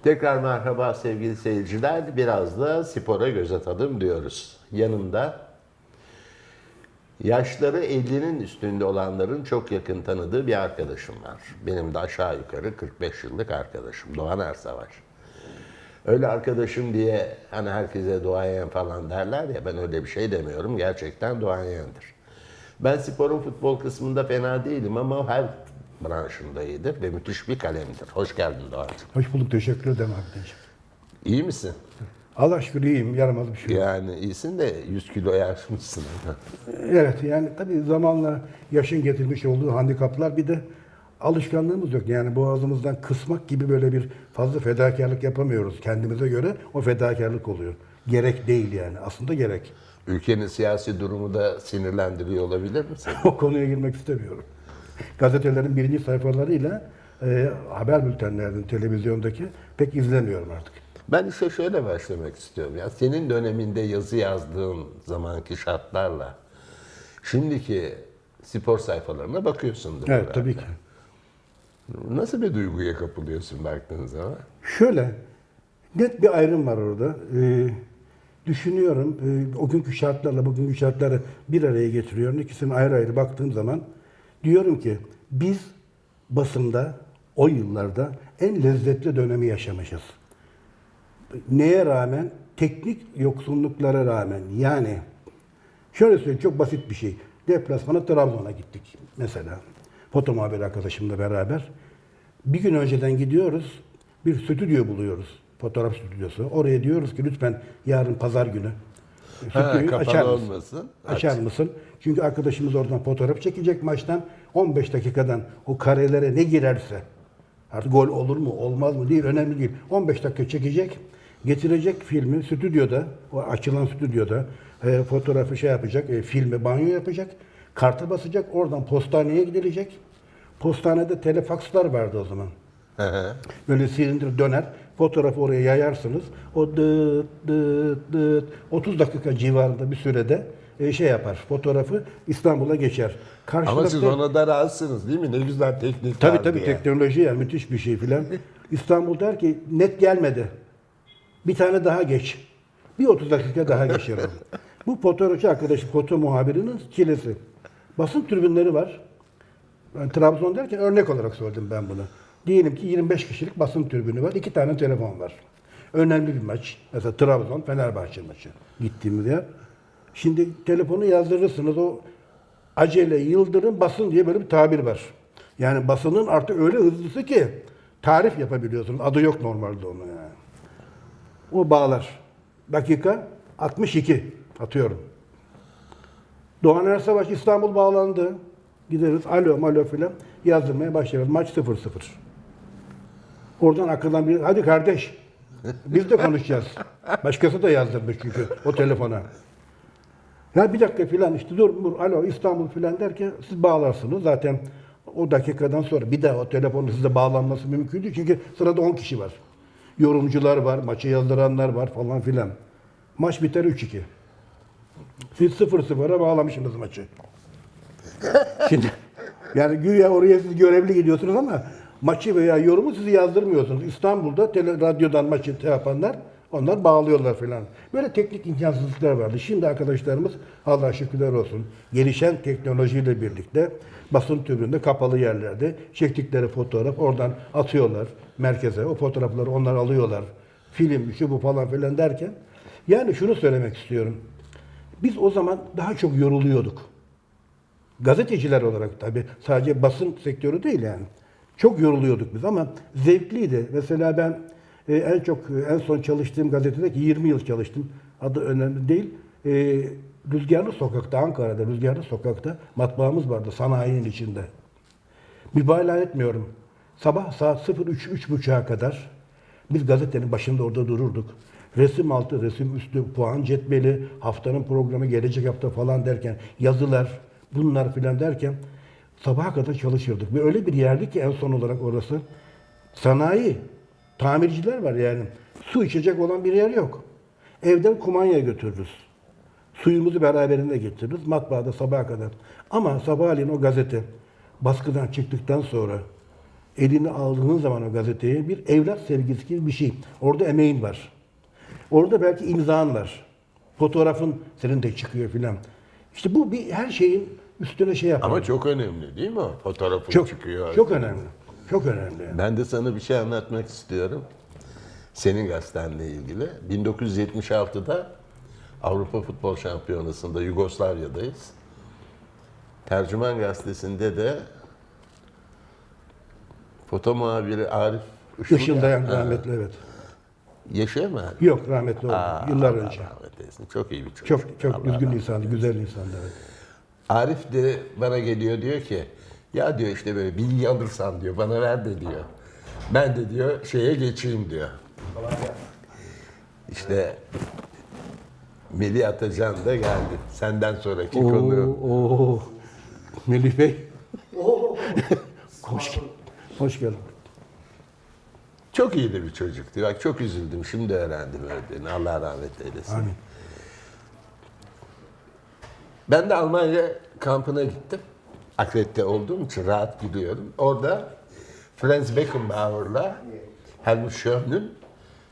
Tekrar merhaba sevgili seyirciler. Biraz da spora göz atalım diyoruz. Yanımda yaşları 50'nin üstünde olanların çok yakın tanıdığı bir arkadaşım var. Benim de aşağı yukarı 45 yıllık arkadaşım Doğan Ersavaş. Öyle arkadaşım diye hani herkese duayen falan derler ya, ben öyle bir şey demiyorum. Gerçekten duayendir. Ben sporun futbol kısmında fena değilim ama o her branşında iyidir ve müthiş bir kalemdir. Hoş geldin Doğancığım. Hoş bulduk, teşekkür ederim abicim. İyi misin? Allah şükür iyiyim, yaramaz bir şey yok. Yani iyisin de 100 kilo yaşmışsın. Evet, yani tabii zamanla yaşın getirmiş olduğu handikaplar, bir de alışkanlığımız yok. Yani boğazımızdan kısmak gibi böyle bir fazla fedakarlık yapamıyoruz kendimize göre. O fedakarlık oluyor. Gerek değil yani, aslında gerek. Ülkenin siyasi durumu da sinirlendiriyor olabilir mi seni? O konuya girmek istemiyorum. Gazetelerin birinci sayfalarıyla haber bültenlerinin televizyondaki pek izlemiyorum artık. Ben işte şöyle başlamak istiyorum. Ya senin döneminde yazı yazdığın zamanki şartlarla şimdiki spor sayfalarına bakıyorsundur. Evet, herhalde. tabii ki. Nasıl bir duyguya kapılıyorsun baktığın zaman? Şöyle, net bir ayrım var orada. Düşünüyorum, o günkü şartlarla bugünkü şartları bir araya getiriyorum. İkisini ayrı ayrı baktığım zaman diyorum ki biz basında o yıllarda en lezzetli dönemi yaşamışız. Neye rağmen? Teknik yoksunluklara rağmen. Yani şöyle söyleyeyim, çok basit bir şey. Deplasmana Trabzon'a gittik mesela. Foto muhabir arkadaşımla beraber. Bir gün önceden gidiyoruz, bir stüdyo buluyoruz. Fotoğraf stüdyosu. Oraya diyoruz ki lütfen yarın pazar günü stüdyoyu Kapalı açar mısın? olmasın. Açar mısın? Çünkü arkadaşımız oradan fotoğraf çekecek maçtan. 15 dakikadan o karelere ne girerse, artık gol olur mu olmaz mı değil, önemli değil. 15 dakika çekecek, getirecek filmi stüdyoda, o açılan stüdyoda fotoğrafı şey yapacak, filmi banyo yapacak, karta basacak, oradan postaneye gidilecek. Postanede telefakslar vardı o zaman. Hı hı. Böyle silindir döner, fotoğrafı oraya yayarsınız. O dıt dıt dıt 30 dakika civarında bir sürede şey yapar, fotoğrafı İstanbul'a geçer. Ama siz ona da rahatsınız değil mi? Ne güzel teknik var Tabii diye. teknoloji yani müthiş bir şey filan. İstanbul der ki net gelmedi. Bir tane daha geç. Bir 30 dakika daha geçirelim. Bu fotoğrafçı arkadaşı, foto muhabirinin çilesi. Basın tribünleri var. Yani Trabzon derken örnek olarak söyledim ben bunu. Diyelim ki 25 kişilik basın tribünü var. 2 tane telefon var. Önemli bir maç. Mesela Trabzon Fenerbahçe maçı. Gittiğimiz yer. Şimdi telefonu yazdırırsınız. O acele, yıldırım, basın diye böyle bir tabir var. Yani basının artık öyle hızlısı ki tarif yapabiliyorsunuz. Adı yok normalde onun yani. O bağlar. Dakika 62 atıyorum. Doğan Ersavaş İstanbul bağlandı. Gideriz alo filan yazdırmaya başlarız. Maç 0-0. Oradan akıldan bir hadi kardeş biz de konuşacağız. Başkası da yazdırmış çünkü o telefona. Ya bir dakika filan işte dur alo İstanbul filan derken siz bağlarsınız. Zaten o dakikadan sonra bir daha o telefonun size bağlanması mümkün değil. Çünkü sırada 10 kişi var. Yorumcular var, maçı yazdıranlar var falan filan. Maç biter 3-2. Siz 0-0'a bağlamışsınız maçı. Şimdi yani güya oraya siz görevli gidiyorsunuz ama maçı veya yorumu sizi yazdırmıyorsunuz. İstanbul'da radyodan maçı yapanlar onlar bağlıyorlar falan. Böyle teknik imkansızlıklar vardı. Şimdi arkadaşlarımız Allah'a şükürler olsun gelişen teknolojiyle birlikte basın tribünde kapalı yerlerde çektikleri fotoğraf oradan atıyorlar merkeze. O fotoğrafları onlar alıyorlar. Film şu bu falan filan derken yani şunu söylemek istiyorum. Biz o zaman daha çok yoruluyorduk. Gazeteciler olarak tabii sadece basın sektörü değil yani. Çok yoruluyorduk biz ama zevkliydi. Mesela ben en son çalıştığım gazetede ki 20 yıl çalıştım. Adı önemli değil. Rüzgarlı Sokak'ta, Ankara'da Rüzgarlı Sokak'ta matbaamız vardı sanayinin içinde. Mübalağa etmiyorum. Sabah saat 03.30'a kadar biz gazetenin başında orada dururduk. Resim altı, resim üstü, puan cetveli, haftanın programı, gelecek hafta falan derken, yazılar, bunlar filan derken sabaha kadar çalışırdık. Ve öyle bir yerdi ki en son olarak orası sanayi, tamirciler var yani. Su içecek olan bir yer yok. Evden kumanya götürürüz. Suyumuzu beraberinde getiririz. Matbaada sabaha kadar. Ama sabahleyin o gazete baskıdan çıktıktan sonra Elini aldığın zaman o gazeteye bir evlat sevgisi gibi bir şey. Orada emeğin var. Orada belki imzan var. Fotoğrafın senin de çıkıyor filan. İşte bu bir her şeyin üstüne şey yapar. Ama çok önemli değil mi o? Fotoğrafın çok çıkıyor. çok önemli. Çok önemli. Yani. Ben de sana bir şey anlatmak istiyorum. Senin gazetenle ilgili. 1976'da Avrupa Futbol Şampiyonası'nda Yugoslavya'dayız. Tercüman Gazetesi'nde de foto muhabiri Arif Işıldayan rahmetli, evet. Yaşıyor mu Arif? Yok, rahmetli oldu. Yıllar Allah önce. rahmet eylesin. Çok iyi bir çocuk. Çok Allah düzgün rahmet insandı, güzel insandı. Evet. Arif de bana geliyor diyor ki ya diyor işte böyle bilgi alırsan diyor bana ver de diyor. Ben de diyor şeye geçeyim diyor. İşte Melih Atacan da geldi. Senden sonraki konu. Oo. Melih Bey. Hoş geldin. Çok iyi de bir çocuktu. Bak çok üzüldüm. Şimdi öğrendim öldüğünü. Allah rahmet eylesin. Amin. Ben de Almanya kampına gittim. Akredite olduğum için rahat gidiyorum. Orada Franz Beckenbauer'la Helmut Schön'ün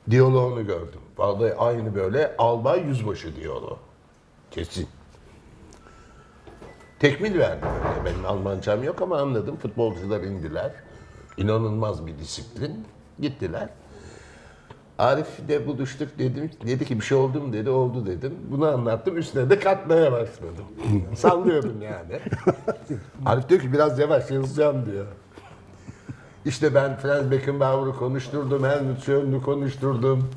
diyaloğunu gördüm. Vallahi aynı böyle albay yüzbaşı diyaloğu. Kesin. Tekmil verdi böyle. Benim Almancam yok ama anladım. Futbolcular indiler. İnanılmaz bir disiplin. Gittiler. Arif'le buluştuk dedim. Dedi ki bir şey oldu mu dedi. Oldu dedim. Bunu anlattım. Üstüne de katmaya başladım. Sallıyordum yani. Arif diyor ki biraz yavaş yazacağım diyor. İşte ben Franz Beckenbauer'u konuşturdum. Helmut Schön'ü konuşturdum.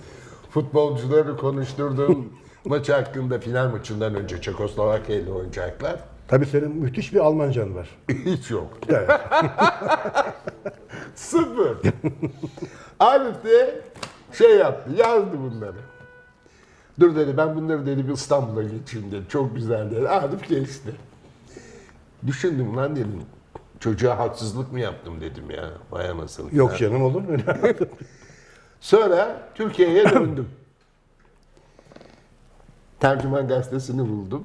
Futbolcuları konuşturdum. Maçı hakkında final maçından önce Çekoslovakya ile oynayacaklar. Tabii senin müthiş bir Almancan var. Hiç yok. Evet. Sıfır. Arif de şey yaptı, yazdı bunları. Dur dedi, ben bunları dedi bir İstanbul'a geçeyim dedi. Çok güzel dedi. Arif geçti. Düşündüm lan dedim. Çocuğa haksızlık mı yaptım dedim ya. Vay anasını. Yok canım, olur mu? Sonra Türkiye'ye döndüm. Tercüman Gazetesi'ni buldum.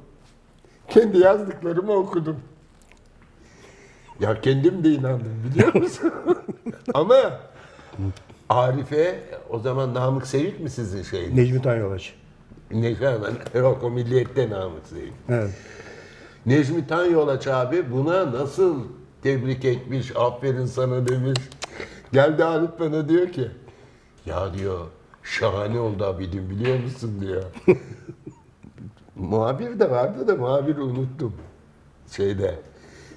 Kendi yazdıklarımı okudum. Ya kendim de inandım biliyor musun? Ama Arif'e o zaman Namık Sevik mi sizin şeyiniz? Necmi Tanyolaç. Yok o Milliyet'te Namık Sevik. Evet. Necmi Tanyolaç abi buna nasıl tebrik etmiş, aferin sana demiş. Geldi Arif bana diyor ki, ya diyor şahane oldu abidim biliyor musun diyor. Muhabir de vardı da muhabiri unuttum.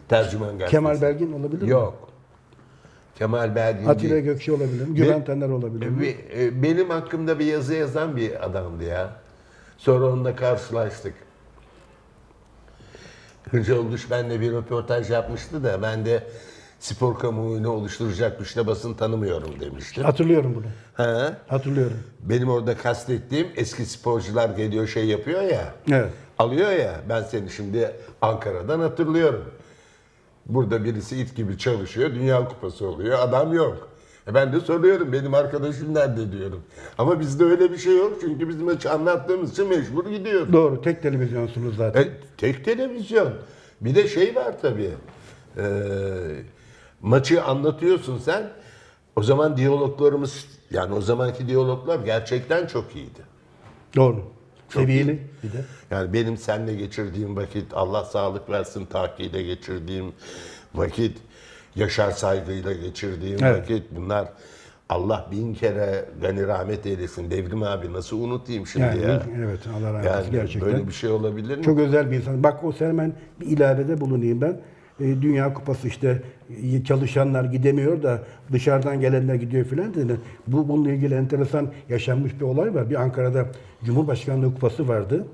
Tercüman Gazetesi. Kemal Belgin olabilir mi? Yok. Kemal Belgin Atilla değil. Gökçe olabilir mi? Güven Tener olabilir mi? Benim hakkımda bir yazı yazan bir adamdı ya. Sonra onunla karşılaştık. Hınca Uluş benimle bir röportaj yapmıştı da ben de spor kamuoyunu oluşturacak güçte basın tanımıyorum demiştim. Hatırlıyorum bunu. Ha? Hatırlıyorum. Benim orada kastettiğim eski sporcular geliyor şey yapıyor ya. Evet. Alıyor ya. Ben seni şimdi Ankara'dan hatırlıyorum. Burada birisi it gibi çalışıyor. Dünya Kupası oluyor. Adam yok. Ben de soruyorum benim arkadaşım nerede diyorum. Ama bizde öyle bir şey yok. Çünkü bizim maçı anlattığımız için mecbur gidiyoruz. Doğru. Tek televizyonsunuz zaten. Tek televizyon. Bir de şey var tabii. Maçı anlatıyorsun sen. O zaman diyaloglarımız yani o zamanki diyaloglar gerçekten çok iyiydi. Doğru. Çok Seviyeli iyi. bir de. Yani benim seninle geçirdiğim vakit, Allah sağlık versin Taki'yle geçirdiğim vakit, Yaşar Saygı'yla geçirdiğim Evet. vakit bunlar Allah bin kere gani rahmet eylesin. Devrim abi nasıl unutayım şimdi Yani, ya. evet, Allah rahmet Yani eylesin gerçekten. böyle bir şey olabilir mi? Çok özel bir insan. Bak o hemen bir ilavede bulunayım ben. Dünya Kupası işte çalışanlar gidemiyor da dışarıdan gelenler gidiyor filan dedi. Bununla ilgili enteresan yaşanmış bir olay var. Bir Ankara'da Cumhurbaşkanlığı Kupası vardı.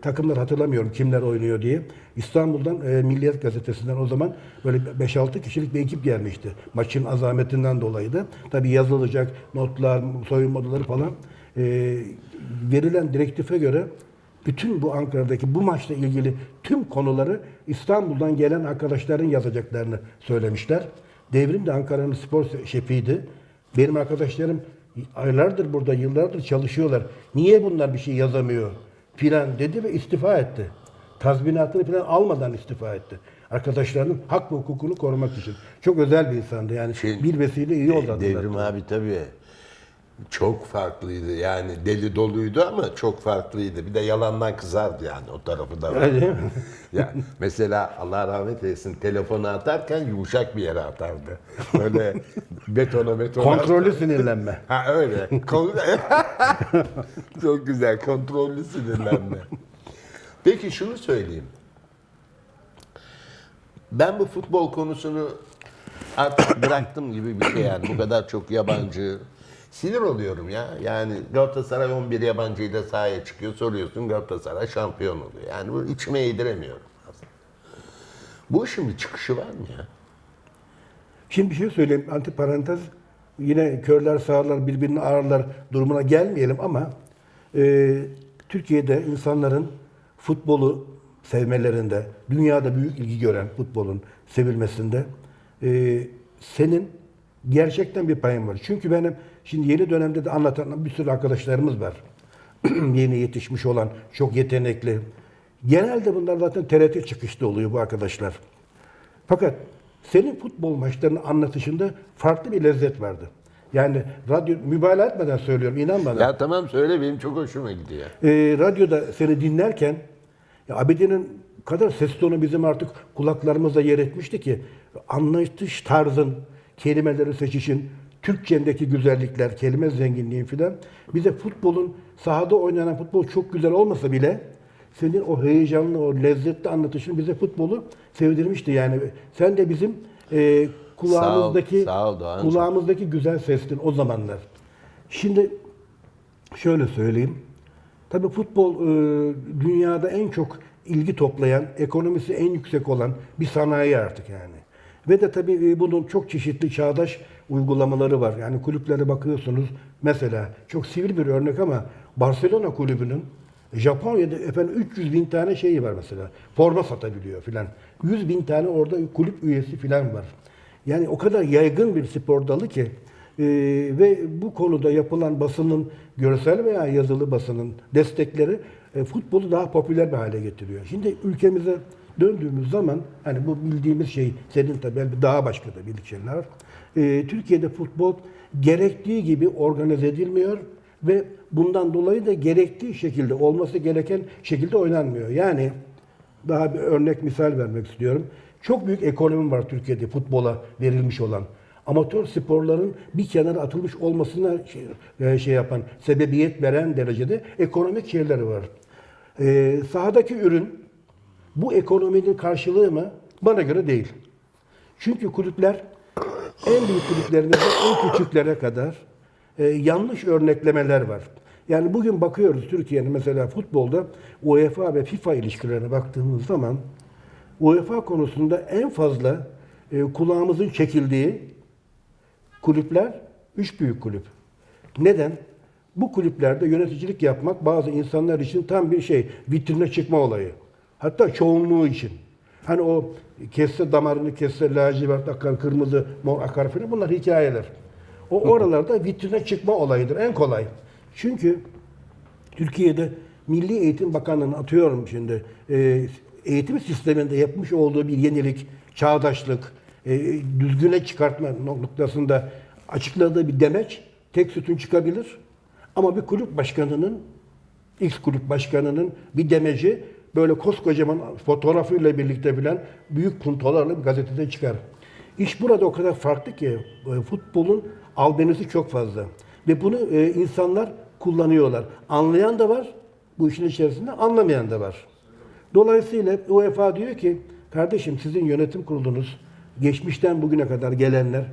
Takımlar hatırlamıyorum kimler oynuyor diye. İstanbul'dan Milliyet Gazetesi'nden o zaman böyle 5-6 kişilik bir ekip gelmişti. Maçın azametinden dolayı da. Tabii yazılacak notlar, soyunma odaları falan. Verilen direktife göre bütün bu Ankara'daki bu maçla ilgili tüm konuları İstanbul'dan gelen arkadaşların yazacaklarını söylemişler. Devrim de Ankara'nın spor şefiydi. Benim arkadaşlarım aylardır burada, yıllardır çalışıyorlar. Niye bunlar bir şey yazamıyor filan dedi ve istifa etti. Tazminatını filan almadan istifa etti. Arkadaşlarının hak ve hukukunu korumak için. Çok özel bir insandı yani. Bir vesile iyi oldu. Devrim abi tabii çok farklıydı. Yani deli doluydu ama çok farklıydı. Bir de yalandan kızardı yani, o tarafı da var. Öyle değil mi? Ya mesela Allah rahmet eylesin, telefonu atarken yumuşak bir yere atardı. Böyle betona. Kontrollü sinirlenme. Ha öyle. Çok güzel. Kontrollü sinirlenme. Peki şunu söyleyeyim. Ben bu futbol konusunu artık bıraktım gibi bir şey yani. Bu kadar çok yabancı. Sinir oluyorum ya. Yani Galatasaray 11 yabancıyla sahaya çıkıyor. Soruyorsun, Galatasaray şampiyon oluyor. Yani bu içime yediremiyorum aslında. Bu işin bir çıkışı var mı ya? Şimdi bir şey söyleyeyim, antiparantez. Yine körler sağırlar birbirini ağırlar durumuna gelmeyelim ama Türkiye'de insanların futbolu sevmelerinde, dünyada büyük ilgi gören futbolun sevilmesinde senin gerçekten bir payın var. Çünkü benim şimdi yeni dönemde de anlatan bir sürü arkadaşlarımız var. Yeni yetişmiş olan, çok yetenekli. Genelde bunlar zaten TRT çıkışlı oluyor bu arkadaşlar. Fakat senin futbol maçlarının anlatışında farklı bir lezzet vardı. Yani radyo, mübalağa etmeden söylüyorum, inan bana. Ya tamam söyle, benim çok hoşuma gidiyor. Radyoda seni dinlerken ya Abidin'in kadar ses tonu bizim artık kulaklarımıza yer etmişti ki anlayış tarzın, kelimeleri seçişin, Türkçendeki güzellikler, kelime zenginliği filan bize futbolun, sahada oynanan futbol çok güzel olmasa bile senin o heyecanlı, o lezzetli anlatışın bize futbolu sevdirmişti yani. Sen de bizim kulağımızdaki Sağ ol Doğancığım. kulağımızdaki güzel sestin o zamanlar. Şimdi şöyle söyleyeyim. Tabii futbol dünyada en çok ilgi toplayan, ekonomisi en yüksek olan bir sanayi artık yani. Ve de tabii bunun çok çeşitli çağdaş uygulamaları var. Yani kulüplere bakıyorsunuz. Mesela çok sivil bir örnek ama Barcelona kulübünün Japonya'da efendim 300 bin tane şeyi var mesela. Forma satabiliyor filan. 100 bin tane orada kulüp üyesi filan var. Yani o kadar yaygın bir spor dalı ki ve bu konuda yapılan basının, görsel veya yazılı basının destekleri futbolu daha popüler bir hale getiriyor. Şimdi ülkemize döndüğümüz zaman hani bu bildiğimiz şey, senin tabii daha başka da bildik şeyler var. Türkiye'de futbol gerektiği gibi organize edilmiyor ve bundan dolayı da gerektiği şekilde, olması gereken şekilde oynanmıyor. Yani daha bir örnek misal vermek istiyorum. Çok büyük ekonomi var Türkiye'de futbola verilmiş olan. Amatör sporların bir kenara atılmış olmasına şey yapan, sebebiyet veren derecede ekonomik şeyleri var. Sahadaki ürün bu ekonominin karşılığı mı? Bana göre değil. Çünkü kulüpler en büyük kulüplerimizde en küçüklere kadar yanlış örneklemeler var. Yani bugün bakıyoruz Türkiye'nin mesela futbolda UEFA ve FIFA ilişkilerine baktığımız zaman UEFA konusunda en fazla kulağımızın çekildiği kulüpler 3 büyük kulüp. Neden? Bu kulüplerde yöneticilik yapmak bazı insanlar için tam bir şey, vitrine çıkma olayı. Hatta çoğunluğu için. Hani o kesse damarını kesse lacivert akar, kırmızı mor akar falan, bunlar hikayeler. O oralarda vitrine çıkma olayıdır en kolay. Çünkü Türkiye'de Milli Eğitim Bakanlığı'nın atıyorum şimdi eğitim sisteminde yapmış olduğu bir yenilik, çağdaşlık, düzgüne çıkartma noktasında açıkladığı bir demeç tek sütun çıkabilir. Ama bir kulüp başkanının, X kulüp başkanının bir demeci böyle koskocaman fotoğrafıyla birlikte bilen büyük puntolarla bir gazetede çıkar. İş burada o kadar farklı ki futbolun albenisi çok fazla. Ve bunu insanlar kullanıyorlar. Anlayan da var bu işin içerisinde, anlamayan da var. Dolayısıyla UEFA diyor ki, kardeşim sizin yönetim kurulunuz, geçmişten bugüne kadar gelenler,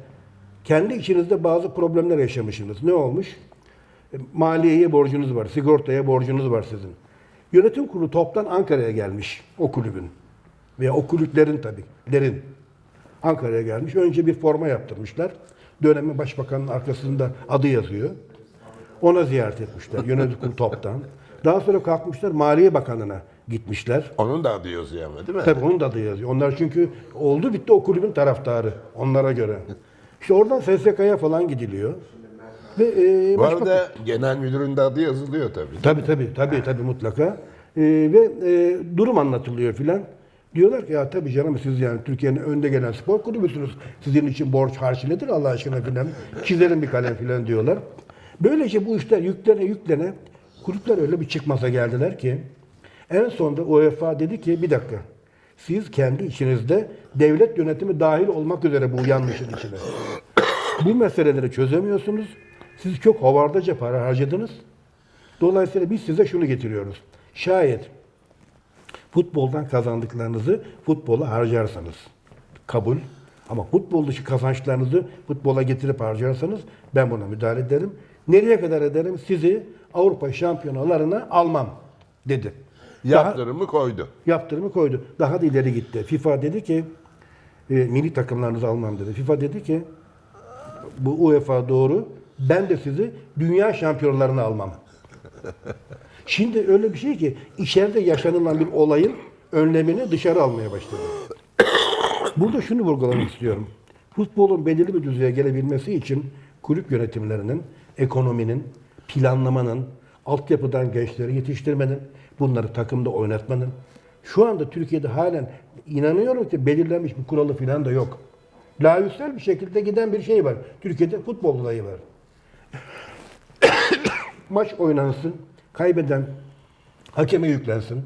kendi içinizde bazı problemler yaşamışsınız. Ne olmuş? Maliyeye borcunuz var, sigortaya borcunuz var sizin. Yönetim kurulu toptan Ankara'ya gelmiş o kulübün. Veya o kulüplerin tabii, Ankara'ya gelmiş. Önce bir forma yaptırmışlar. Dönemin başbakanının arkasında adı yazıyor. Ona ziyaret etmişler yönetim kurulu toptan. Daha sonra kalkmışlar Maliye Bakanı'na gitmişler. Onun da adı yazıyor ama değil mi? Tabii onun da adı yazıyor. Onlar çünkü oldu bitti o kulübün taraftarı onlara göre. İşte oradan SSK'ya falan gidiliyor. Ve Bu arada genel müdürün de adı yazılıyor tabii. Tabii mutlaka. Ve durum anlatılıyor filan. Diyorlar ki ya tabii canım siz yani Türkiye'nin önde gelen spor kulübüsünüz. Sizin için borç harç nedir Allah aşkına filan. Çizelim bir kalem filan diyorlar. Böylece bu işler yüklene kulüpler öyle bir çıkmaza geldiler ki en sonunda UEFA dedi ki bir dakika siz kendi içinizde devlet yönetimi dahil olmak üzere bu yanlışın içine. Bu meseleleri çözemiyorsunuz. Siz çok hovardaca para harcadınız. Dolayısıyla biz size şunu getiriyoruz. Şayet futboldan kazandıklarınızı futbola harcarsanız kabul. Ama futbol dışı kazançlarınızı futbola getirip harcarsanız ben buna müdahale ederim. Nereye kadar ederim? Sizi Avrupa şampiyonalarına almam dedi. Yaptırımı koydu. Yaptırımı koydu. Daha da ileri gitti. FIFA dedi ki milli takımlarınızı almam dedi. FIFA dedi ki bu UEFA doğru. Ben de sizi dünya şampiyonlarına almam. Şimdi öyle bir şey ki içeride yaşanılan bir olayın önlemini dışarı almaya başladı. Burada şunu vurgulamak istiyorum. Futbolun belirli bir düzeye gelebilmesi için kulüp yönetimlerinin, ekonominin, planlamanın, altyapıdan gençleri yetiştirmenin, bunları takımda oynatmanın, şu anda Türkiye'de halen inanıyorum ki belirlenmiş bir kuralı falan da yok. Layıksel bir şekilde giden bir şey var. Türkiye'de futbol olayı var. Maç oynansın, kaybeden hakeme yüklensin.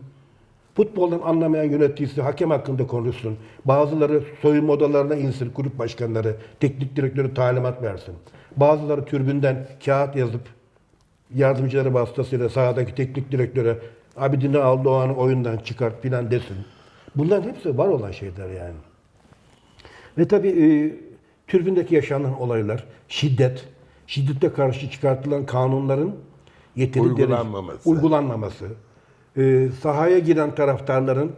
Futboldan anlamayan yöneticisi hakem hakkında konuşsun. Bazıları soyunma odalarına insin, kulüp başkanları, teknik direktörü talimat versin. Bazıları tribünden kağıt yazıp yardımcıları vasıtasıyla sahadaki teknik direktöre Abidin'i al Doğan'ı oyundan çıkart filan desin. Bunların hepsi var olan şeyler yani. Ve tabii tribündeki yaşanan olaylar, şiddete karşı çıkartılan kanunların uygulanmaması, sahaya giren taraftarların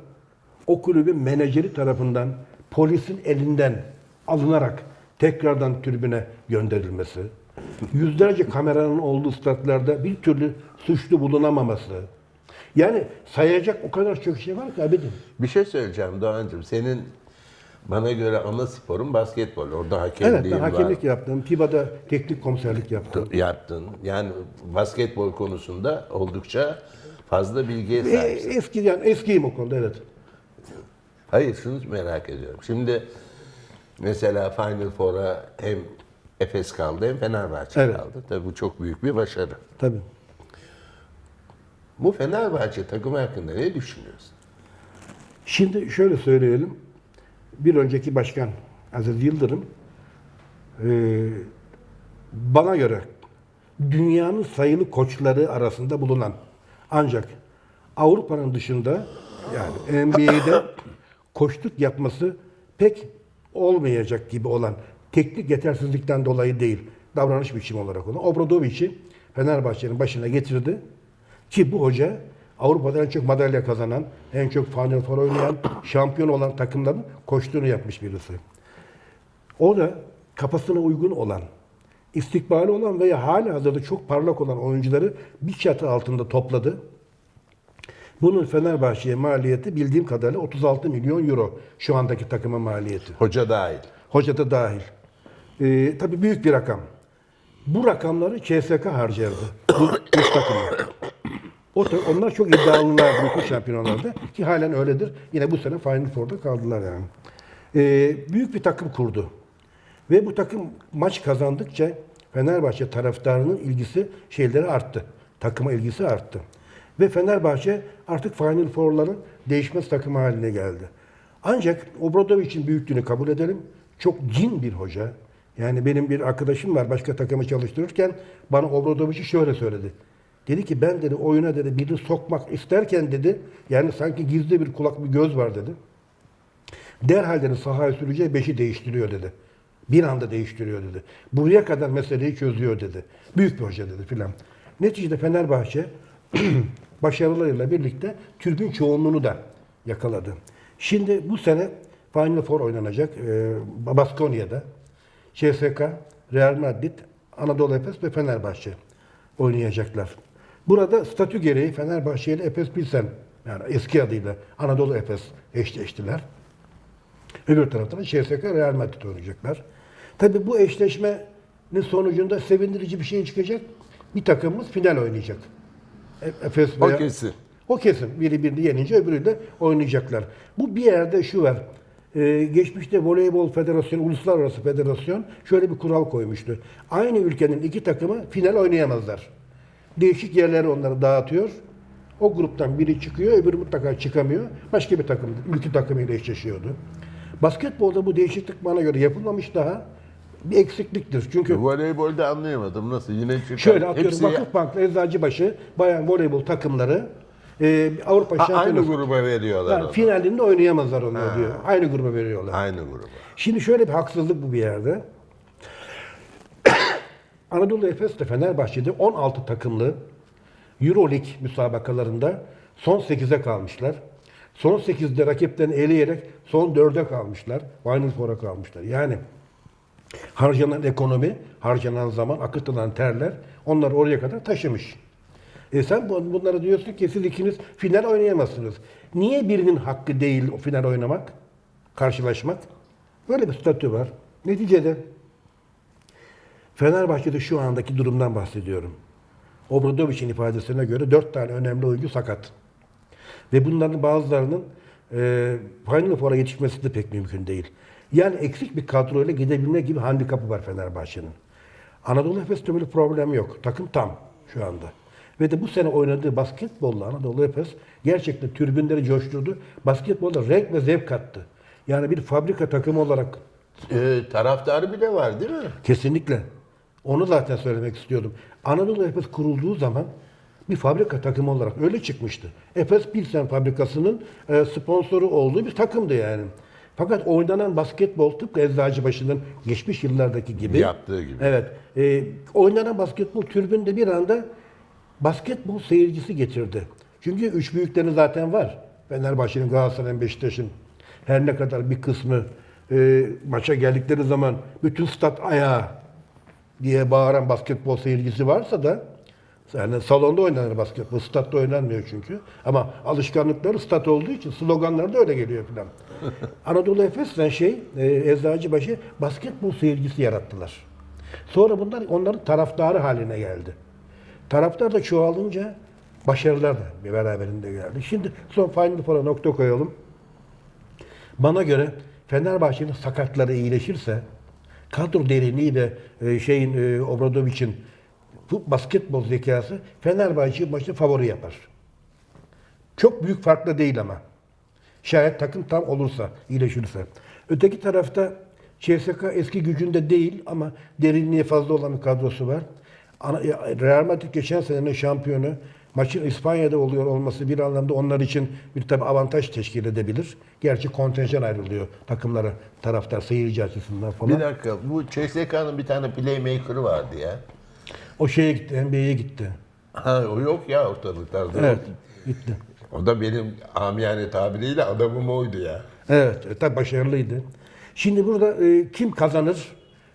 o kulübün menajeri tarafından polisin elinden alınarak tekrardan tribüne gönderilmesi, yüzlerce kameranın olduğu statlarda bir türlü suçlu bulunamaması. Yani sayacak o kadar çok şey var ki abidin. Bir şey söyleyeceğim Doğancığım. Senin bana göre ana sporun basketbol. Orada hakemliğin Evet, ben hakemlik var. yaptım. FIBA'da teknik komiserlik yaptım. Yaptın. Yani basketbol konusunda oldukça fazla bilgiye sahipsin. Eskiyim o konuda evet. Hayır, şunu merak ediyorum. Şimdi mesela Final Four'a hem Efes kaldı hem Fenerbahçe Evet. kaldı. Tabii bu çok büyük bir başarı. Tabii. Bu Fenerbahçe takımı hakkında ne düşünüyorsun? Şimdi şöyle söyleyelim. Bir önceki başkan Aziz Yıldırım bana göre dünyanın sayılı koçları arasında bulunan ancak Avrupa'nın dışında yani NBA'de koçluk yapması pek olmayacak gibi olan teknik yetersizlikten dolayı değil, davranış biçimi olarak onu. Obradovic'i Fenerbahçe'nin başına getirdi ki bu hoca Avrupa'da en çok madalya kazanan, en çok Final Four oynayan, şampiyon olan takımların koçluğunu yapmış birisi. O da kafasına uygun olan, istikbali olan veya hala hazırda çok parlak olan oyuncuları bir çatı altında topladı. Bunun Fenerbahçe'ye maliyeti bildiğim kadarıyla 36 milyon euro şu andaki takımın maliyeti. Hoca dahil. Hoca da dahil. Tabii büyük bir rakam. Bu rakamları CSK harcardı. Bu üç takımı. Onlar çok iddialılar bütün şampiyonlarda ki halen öyledir. Yine bu sene Final Four'da kaldılar yani. Büyük bir takım kurdu. Ve bu takım maç kazandıkça Fenerbahçe taraftarının şeyleri arttı. Takıma ilgisi arttı. Ve Fenerbahçe artık Final Four'ların değişmez takımı haline geldi. Ancak Obradovic'in büyüklüğünü kabul edelim. Çok cin bir hoca. Yani benim bir arkadaşım var başka takımı çalıştırırken bana Obradovic'i şöyle söyledi. Dedi ki ben dedi oyuna dedi birini sokmak isterken dedi yani sanki gizli bir kulak bir göz var dedi. Derhal dedi sahaya süreceği beşi değiştiriyor dedi. Bir anda değiştiriyor dedi. Buraya kadar meseleyi çözüyor dedi. Büyük bir hoca dedi filan. Neticede Fenerbahçe başarılarıyla birlikte tribün çoğunluğunu da yakaladı. Şimdi bu sene Final Four oynanacak Baskonya'da. CSK, Real Madrid, Anadolu Efes ve Fenerbahçe oynayacaklar. Burada statü gereği Fenerbahçe ile Efes Pilsen yani eski adıyla Anadolu Efes eşleştiler. Öbür taraftan CSK Real Madrid oynayacaklar. Tabii bu eşleşmenin sonucunda sevindirici bir şey çıkacak. Bir takımımız final oynayacak. Efes O veya, kesin. O kesin. Biri birini yenince öbürü de oynayacaklar. Bu bir yerde şu var. Geçmişte Voleybol Federasyonu, Uluslararası Federasyon şöyle bir kural koymuştu. Aynı ülkenin iki takımı final oynayamazlar. Değişik yerlere onları dağıtıyor. O gruptan biri çıkıyor, öbürü mutlaka çıkamıyor. Başka bir takım, ülke takımıyla eşleşiyordu. Basketbolda bu değişiklik bana göre yapılmamış daha. Bir eksikliktir. Çünkü Voleybolda anlayamadım. Nasıl? Yine çıkan. şöyle atıyorum Hepsi Vakıfbank'la Eczacıbaşı bayan voleybol takımları Avrupa aynı Şampiyonası gruba veriyorlar yani onu. finalinde oynayamazlar onlar diyor. Aynı gruba veriyorlar. Aynı gruba. Şimdi şöyle bir haksızlık bu bir yerde. Anadolu Efes de Fenerbahçe'de 16 takımlı Euroleague müsabakalarında son 8'e kalmışlar. Son 8'de rakiplerini eleyerek son 4'e kalmışlar. Final Four'a kalmışlar. Yani harcanan ekonomi, harcanan zaman, akıtılan terler onları oraya kadar taşımış. Sen bunlara diyorsun ki siz ikiniz final oynayamazsınız. Niye birinin hakkı değil o final oynamak, karşılaşmak? Böyle bir statü var. Neticede Fenerbahçe'de şu andaki durumdan bahsediyorum. Obradovic'in ifadesine göre 4 tane önemli oyuncu sakat. Ve bunların bazılarının Final Four'a yetişmesi de pek mümkün değil. Yani eksik bir kadroyla gidebilme gibi handikapı var Fenerbahçe'nin. Anadolu Efes'te böyle problem yok. Takım tam şu anda. Ve de bu sene oynadığı basketbolla Anadolu Efes gerçekten tribünleri coşturdu. Basketbolda renk ve zevk kattı. Yani bir fabrika takımı olarak Taraftarı bile var değil mi? kesinlikle. Onu zaten söylemek istiyordum. Anadolu Efes kurulduğu zaman bir fabrika takımı olarak öyle çıkmıştı. Efes Pilsen fabrikasının sponsoru olduğu bir takımdı yani. Fakat oynanan basketbol tıpkı Eczacıbaşı'nın geçmiş yıllardaki gibi. Yaptığı gibi. Evet. Oynanan basketbol tribünde bir anda basketbol seyircisi getirdi. Çünkü üç büyükleri zaten var. Fenerbahçe'nin, Galatasaray'ın, Beşiktaş'ın her ne kadar bir kısmı maça geldikleri zaman bütün stat ayağa diye bağıran basketbol seyircisi varsa da yani salonda oynanır basketbol, statta oynanmıyor çünkü. Ama alışkanlıkları stat olduğu için sloganları da öyle geliyor falan. Anadolu Efes'ten Eczacıbaşı basketbol seyircisi yarattılar. Sonra bunlar onların taraftarı haline geldi. Taraftar da çoğalınca başarılar da bir beraberinde geldi. Şimdi son Final Four'a nokta koyalım. Bana göre Fenerbahçe'nin sakatları iyileşirse kadro derinliği ve Obradovic'in bu basketbol zekası Fenerbahçe'yi maçta favori yapar. Çok büyük farklı değil ama. Şayet takım tam olursa, iyileşirse. Öteki tarafta CSKA eski gücünde değil ama derinliği fazla olan bir kadrosu var. Real Madrid geçen senenin şampiyonu. Maçın İspanya'da oluyor olması bir anlamda onlar için bir tabi avantaj teşkil edebilir. Gerçi kontenjan ayrılıyor takımlara, taraftar, seyirci açısından falan. Bir dakika. Bu CSK'nın bir tane playmaker'ı vardı ya. O şeye gitti, NBA'ye gitti. Ha, o yok ya ortalıklarda. Evet, gitti. O da benim amiyane tabiriyle adamım oydu ya. Evet, tabii başarılıydı. Şimdi burada kim kazanır?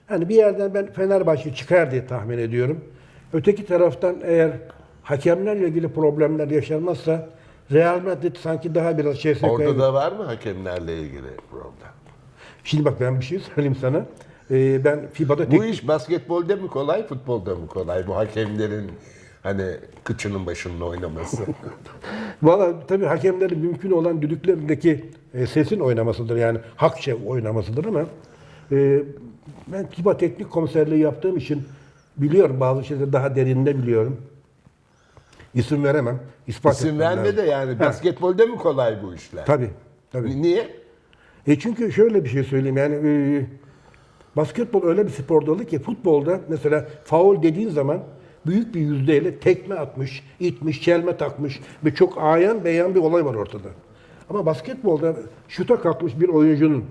Hani bir yerden ben Fenerbahçe çıkar diye tahmin ediyorum. Öteki taraftan eğer hakemlerle ilgili problemler yaşanmazsa Real Madrid sanki daha biraz CSK'ya... Orada da var mı hakemlerle ilgili problem? Şimdi bak ben bir şey söyleyeyim sana. Ben FIBA'da Bu iş basketbolda mı kolay, futbolda mı kolay? Bu hakemlerin hani kıçının başında oynaması. Valla tabii hakemlerin mümkün olan düdüklerindeki sesin oynamasıdır yani hakça oynamasıdır ama ben FIBA teknik komiserliği yaptığım için biliyorum bazı şeyleri daha derinde biliyorum. İsim veremem. İspat İsim etmem verme lazım. de yani basketbolda mı kolay bu işler? Tabii. Tabii. Niye? Çünkü şöyle bir şey söyleyeyim yani basketbol öyle bir spor dalı ki futbolda mesela faul dediğin zaman büyük bir yüzdeyle tekme atmış, itmiş, çelme takmış ve çok ayan beyan bir olay var ortada. Ama basketbolda şuta kalkmış bir oyuncunun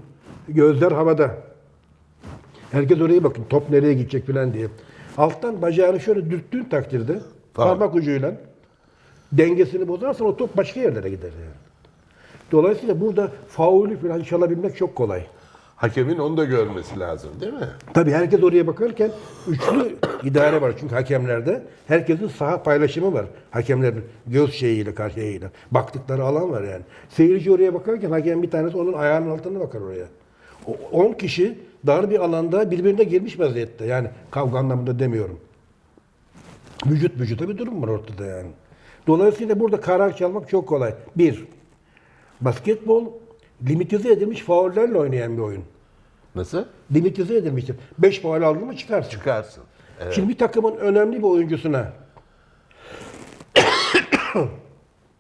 gözler havada. Herkes oraya bakın top nereye gidecek falan diye. Alttan bacağını şöyle dürttüğün takdirde parmak ucuyla dengesini bozarsan o top başka yerlere gider yani. Dolayısıyla burada faulü falan çalabilmek çok kolay. Hakemin onu da görmesi lazım değil mi? Tabii herkes oraya bakarken üçlü idare var çünkü hakemlerde. Herkesin saha paylaşımı var. Hakemlerin göz şeyiyle, karşıyla. Baktıkları alan var yani. Seyirci oraya bakarken hakem bir tanesi onun ayağının altına bakar oraya. 10 kişi dar bir alanda birbirine girmiş vaziyette. Yani kavga anlamında demiyorum. Vücut vücuda bir durum var ortada yani. Dolayısıyla burada karar çalmak çok kolay. Bir, basketbol limitize edilmiş faullerle oynayan bir oyun. Nasıl? Limitize edilmiştir. 5 faul aldın mı çıkarsın. Çıkarsın. Evet. Şimdi bir takımın önemli bir oyuncusuna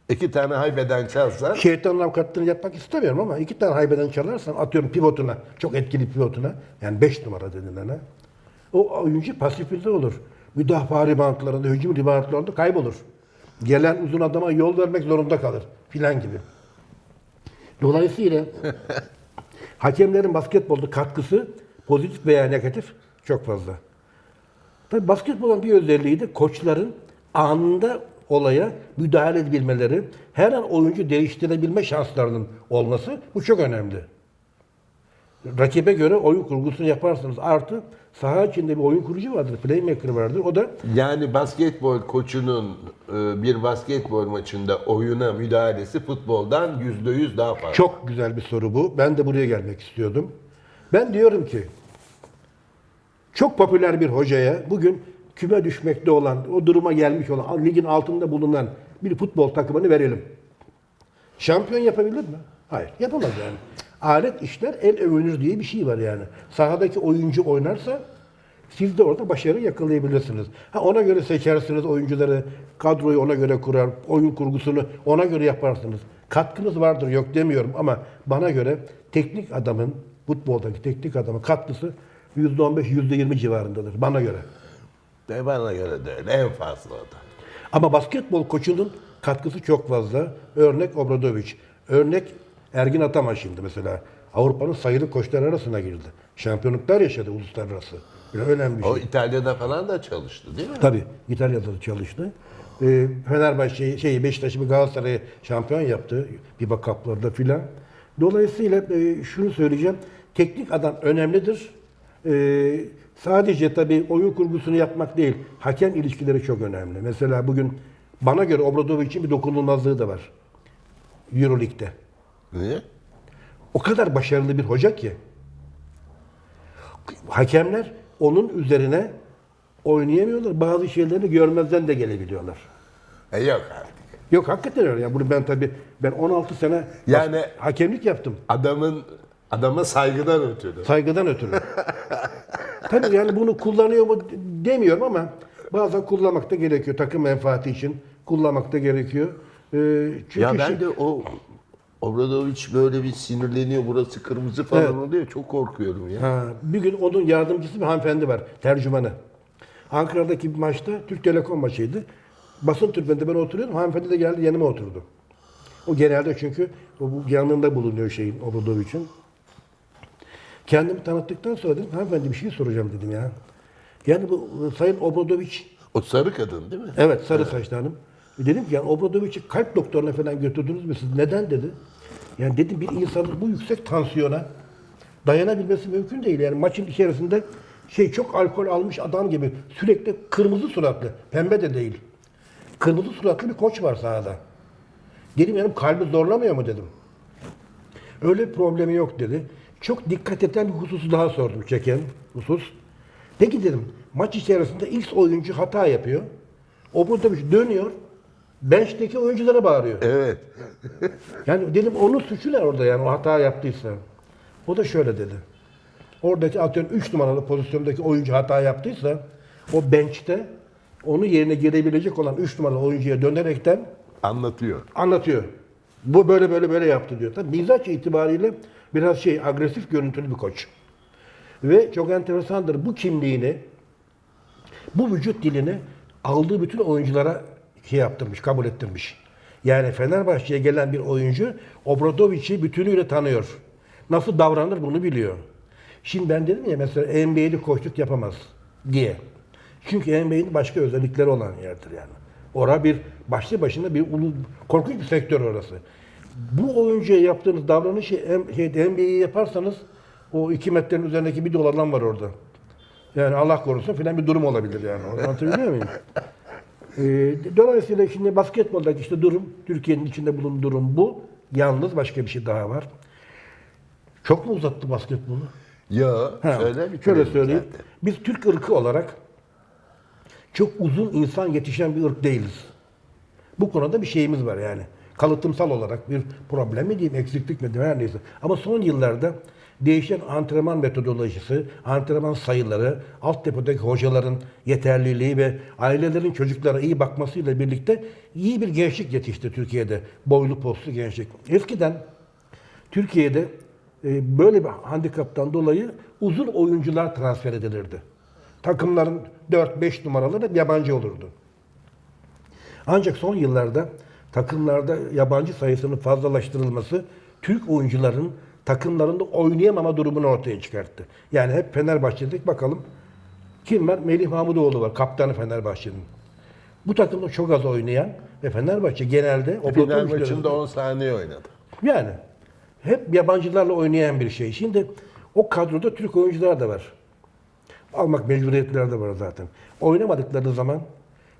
2 tane haybeden çalsan şeytanın avukatlığını yapmak istemiyorum ama 2 tane haybeden çalarsan, atıyorum pivotuna, çok etkili pivotuna, yani 5 numara denilene, o oyuncu pasifize olur. Müdafaa ribantlarında, hücum ribantlarında kaybolur. Gelen uzun adama yol vermek zorunda kalır filan gibi. Dolayısıyla hakemlerin basketbolda katkısı pozitif veya negatif çok fazla. Tabii basketbolun bir özelliği de koçların anında olaya müdahale edebilmeleri, her an oyuncu değiştirebilme şanslarının olması, bu çok önemli. Rakibe göre oyun kurgusunu yaparsınız. Artı saha içinde bir oyun kurucu vardır, playmaker vardır. O da yani basketbol koçunun bir basketbol maçında oyuna müdahalesi futboldan %100 daha fazla. çok güzel bir soru bu. Ben de buraya gelmek istiyordum. Ben diyorum ki çok popüler bir hocaya bugün küme düşmekte olan, o duruma gelmiş olan, ligin altında bulunan bir futbol takımını verelim. Şampiyon yapabilir mi? Hayır, yapamaz yani. Alet işler el övünür diye bir şey var yani. Sahadaki oyuncu oynarsa siz de orada başarı yakalayabilirsiniz. Ha, ona göre seçersiniz oyuncuları, kadroyu ona göre kurar, oyun kurgusunu ona göre yaparsınız. Katkınız vardır, yok demiyorum ama bana göre teknik adamın, futboldaki teknik adamın katkısı %15, %20 civarındadır bana göre. Bana göre de öyle. En fazla o da. Ama basketbol koçunun katkısı çok fazla. Örnek Obradović. Örnek Ergin Ataman şimdi mesela. Avrupa'nın sayılı koçlar arasına girdi. Şampiyonluklar yaşadı uluslararası. Bir önemli bir şey. O İtalya'da falan da çalıştı değil mi? Tabii İtalya'da da çalıştı. Fenerbahçe, Beşiktaş'ı bir Galatasaray'ı şampiyon yaptı. FIBA Cup'larda filan. Dolayısıyla şunu söyleyeceğim. Teknik adam önemlidir. Sadece tabii oyun kurgusunu yapmak değil, hakem ilişkileri çok önemli. Mesela bugün bana göre Obradovic'in bir dokunulmazlığı da var. Euroleague'de. Niye? O kadar başarılı bir hoca ki hakemler onun üzerine oynayamıyorlar. Bazı şeylerini görmezden de gelebiliyorlar. Yok artık. Yok hakikaten öyle. Yani bunu ben 16 sene Yani hakemlik yaptım. Adama saygıdan ötürü. Saygıdan ötürü. Tabii yani bunu kullanıyor mu demiyorum ama bazen kullanmak da gerekiyor. Takım menfaati için kullanmak da gerekiyor. Çünkü Ya ben de o Obradović böyle bir sinirleniyor, burası kırmızı falan Evet. oluyor. Çok korkuyorum ya. Bir gün onun yardımcısı bir hanımefendi var, tercümanı. Ankara'daki bir maçta, Türk Telekom maçıydı. Basın tribünde ben oturuyordum, hanımefendi de geldi yanıma oturdu. O genelde çünkü bu yanında bulunuyor Obradović'in. Kendimi tanıttıktan sonra dedim, hanımefendi bir şey soracağım dedim ya. Yani bu Sayın Obradović, O sarı kadın değil mi? evet sarı saçlı hanım. Dedim ki yani Obradović'i kalp doktoruna falan götürdünüz mü siz? Neden dedi. Yani dedim bir insanın bu yüksek tansiyona dayanabilmesi mümkün değil. Yani maçın içerisinde çok alkol almış adam gibi sürekli kırmızı suratlı, pembe de değil. Kırmızı suratlı bir koç var sahada. Dedim yani kalbi zorlamıyor mu dedim. Öyle bir problemi yok dedi. Çok dikkat eden bir hususu daha sordum, çeken husus. Peki dedim, maç içerisinde X oyuncu hata yapıyor. Obradović dönüyor, bench'teki oyunculara bağırıyor. Evet. Yani dedim onun suçu ne orada yani o hata yaptıysa? O da şöyle dedi. Oradaki atıyorum 3 numaralı pozisyondaki oyuncu hata yaptıysa o bench'te onu yerine girebilecek olan 3 numaralı oyuncuya dönerekten Anlatıyor. anlatıyor. Bu böyle yaptı diyor. Tabii mizaç itibariyle biraz agresif görüntülü bir koç. Ve çok enteresandır bu kimliğini, bu vücut dilini aldığı bütün oyunculara yaptırmış, kabul ettirmiş. Yani Fenerbahçe'ye gelen bir oyuncu Obradović'i bütünüyle tanıyor. Nasıl davranır bunu biliyor. Şimdi ben dedim ya mesela NBA'de koçluk yapamaz diye. Çünkü NBA'nin başka özellikleri olan yerdir yani. Orada bir başlı başına bir korkunç bir sektör orası. Bu oyuncuya yaptığınız davranışı NBA'yi yaparsanız o 2 metrenin üzerindeki bir dolardan var orada. Yani Allah korusun filan bir durum olabilir yani. Anlatabiliyor muyum? Dolayısıyla şimdi basketboldaki durum, Türkiye'nin içinde bulunduğu durum bu. Yalnız başka bir şey daha var. Çok mu uzattı basketbolu? Ya söyle Şöyle bitirelim söyleyeyim. zaten. Biz Türk ırkı olarak çok uzun insan yetişen bir ırk değiliz. Bu konuda bir şeyimiz var yani. Kalıtımsal olarak bir problem mi diyeyim, eksiklik mi diyeyim, her neyse. Ama son yıllarda değişen antrenman metodolojisi, antrenman sayıları, altyapıdaki hocaların yeterliliği ve ailelerin çocuklara iyi bakmasıyla birlikte iyi bir gençlik yetişti Türkiye'de. Boylu postlu gençlik. Eskiden Türkiye'de böyle bir handikaptan dolayı uzun oyuncular transfer edilirdi. Takımların 4-5 numaraları hep yabancı olurdu. Ancak son yıllarda takımlarda yabancı sayısının fazlalaştırılması Türk oyuncuların takımlarında oynayamama durumunu ortaya çıkarttı. Yani hep Fenerbahçe'de bakalım kim var? Melih Mahmudoğlu var, kaptanı Fenerbahçe'nin. Bu takımda çok az oynayan ve Fenerbahçe genelde Final maçında 10 saniye oynadı. yani hep yabancılarla oynayan bir şey. Şimdi o kadroda Türk oyuncular da var. Almak mecburiyetleri de var zaten. Oynamadıkları zaman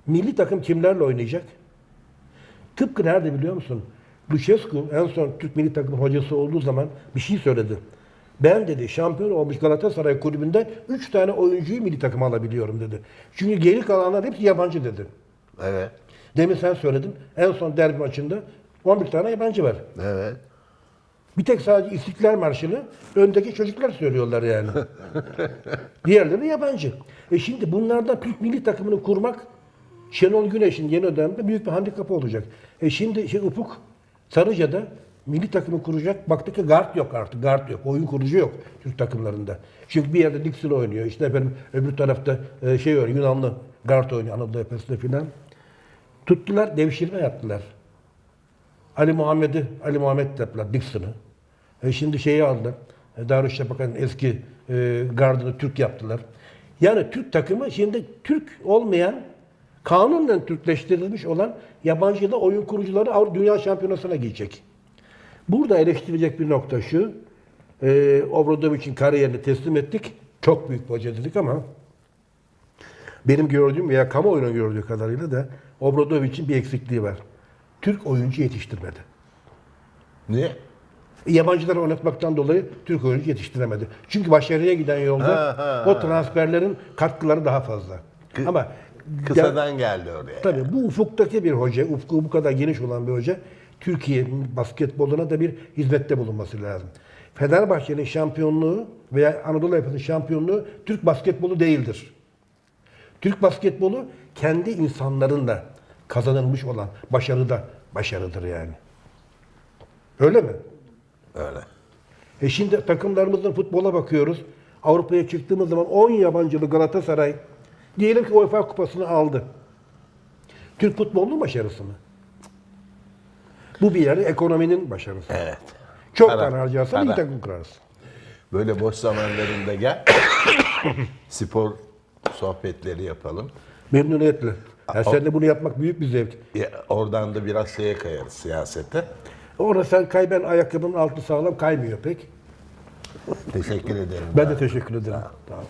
milli takım kimlerle oynayacak? Tıpkı nerede biliyor musun? Lucescu en son Türk milli takım hocası olduğu zaman bir şey söyledi. Ben dedi şampiyon olmuş Galatasaray kulübünde 3 tane oyuncuyu milli takıma alabiliyorum dedi. Çünkü geri kalanlar hepsi yabancı dedi. Evet. Demin sen söyledin. En son derbi maçında 11 tane yabancı var. Evet. Bir tek sadece İstiklal Marşı'nı öndeki çocuklar söylüyorlar yani. Diğerleri yabancı. Şimdi bunlardan Türk milli takımını kurmak Şenol Güneş'in yeni dönemde büyük bir handikapı olacak. Şimdi Ufuk Sarıca'da milli takımı kuracak. Baktık ki guard yok artık. Guard yok. Oyun kurucu yok Türk takımlarında. Çünkü bir yerde Dixon oynuyor. İşte efendim öbür tarafta Yunanlı guard oynuyor Anadolu Efes'te filan. Tuttular, devşirme yaptılar. Ali Muhammed yaptılar, Dixon'ı. Şimdi şeyi aldılar. Darüşşafaka'nın eski gardını Türk yaptılar. Yani Türk takımı şimdi Türk olmayan, kanunla Türkleştirilmiş olan yabancıda oyun kurucuları Dünya Şampiyonası'na gidecek. Burada eleştirecek bir nokta şu. Obradovic'in kariyerini teslim ettik. Çok büyük bir hoca dedik ama benim gördüğüm veya kamuoyunun gördüğü kadarıyla da Obradovic'in bir eksikliği var. Türk oyuncu yetiştirmedi. Niye? Yabancıları oynatmaktan dolayı Türk oyuncu yetiştiremedi. Çünkü başarıya giden yolda o transferlerin katkıları daha fazla. Ama Kısadan geldi oraya. tabii bu ufuktaki bir hoca, ufku bu kadar geniş olan bir hoca, Türkiye basketboluna da bir hizmette bulunması lazım. Fenerbahçe'nin şampiyonluğu veya Anadolu Efes'in şampiyonluğu Türk basketbolu değildir. Türk basketbolu kendi insanlarınla kazanılmış olan başarıdır yani. Öyle mi? Öyle. Şimdi takımlarımızın futbola bakıyoruz. Avrupa'ya çıktığımız zaman 10 yabancılı Galatasaray diyelim ki UEFA kupasını aldı. Türk futbolunun başarısı mı? Bu bir yerde ekonominin başarısı. Evet. Çok Para, tane harcarsan iyi para. takım kurarsın. Böyle boş zamanlarında gel. Spor sohbetleri yapalım. Memnuniyetle. Yani seninle bunu yapmak büyük bir zevk. Oradan da biraz şeye kayarız, siyasete. Orada sen ben ayakkabının altı sağlam kaymıyor pek. Teşekkür ederim. Ben de teşekkür ederim. Tamam.